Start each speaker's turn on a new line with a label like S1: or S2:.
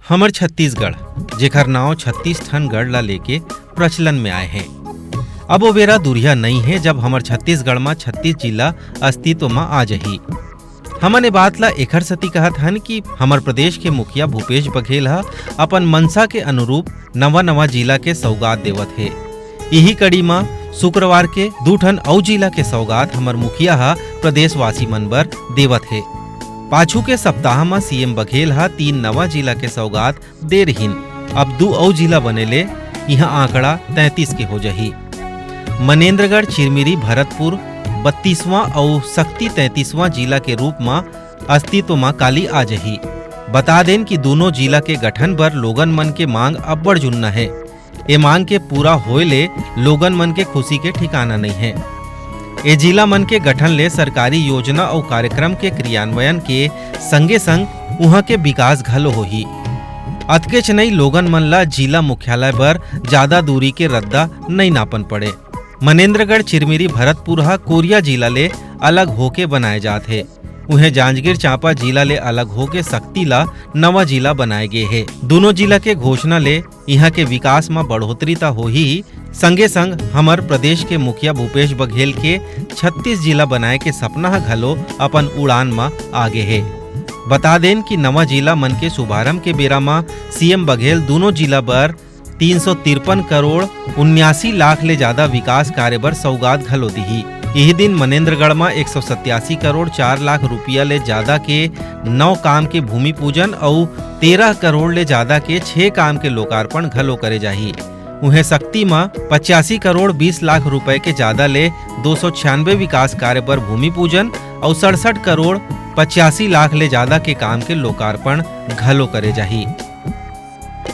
S1: हमर छत्तीसगढ़ जेकर नाव 36 ठन गढ़ ला लेके प्रचलन में आए हैं। अब वो बेरा दुरिया नहीं है जब हमर छत्तीसगढ़ में 36 जिला अस्तित्व में आ जही। हमन ए बात ला एखर सती कहत हन कि हमर प्रदेश के मुखिया भूपेश बघेल ह अपन मनसा के अनुरूप नवा जिला के सौगात देवत है। यही कड़ी में शुक्रवार के 2 ठन अउ जिला के सौगात हमर मुखिया ह प्रदेशवासी मन बर देवत है। पाछू के सप्ताह में सीएम बघेल हा 3 नवा जिला के सौगात दे रहीन। अब 2 अउ जिला बनेले, यहाँ आंकड़ा 33 के हो जही। मनेन्द्रगढ़, चिरमिरी, भरतपुर 32वां और शक्ति 33वां जिला के रूप में अस्तित्व में काली आ जही। बता दें कि दोनों जिला के गठन पर लोगन मन के मांग अब्बड़ जुन्ना है। ये मांग के पूरा होए ले लोगन मन के खुशी के ठिकाना नहीं है। ये जिला मन के गठन ले सरकारी योजना और कार्यक्रम के क्रियान्वयन के संगे संग उहाँ के विकास घलो होही। अतकेच नहीं लोगन मन ला जिला मुख्यालय पर ज्यादा दूरी के रद्दा नहीं नापन पड़े। मनेन्द्रगढ़, चिरमिरी, भरतपुर हा कोरिया जिला ले अलग होके बनाए जाते। उन्हें जांजगीर चांपा जिला ले अलग होके शक्ति ला नवा जिला बनाए गए है। दोनों जिला के घोषणा ले यहाँ के विकास में बढ़ोतरी ता हो ही संगे संग हमर प्रदेश के मुखिया भूपेश बघेल के 36 जिला बनाए के सपना घलो अपन उड़ान में आगे है। बता दें कि नवा जिला मन के शुभारंभ के बेरा में सीएम बघेल दोनों जिला पर 353 करोड़ 79 लाख ले ज्यादा विकास कार्य बर सौगात घलो दिही। यही दिन मनेन्द्रगढ़ में 187 करोड़ 4 लाख रुपया ले ज्यादा के 9 काम के भूमि पूजन और 13 करोड़ ले ज्यादा के 6 काम के लोकार्पण घलो करे जाही। उन्हें शक्ति में 85 करोड़ 20 लाख रुपए के ज्यादा ले 296 विकास कार्य पर भूमि पूजन और 67 करोड़ 85 लाख ले ज्यादा के काम के लोकार्पण घलो करे जाही।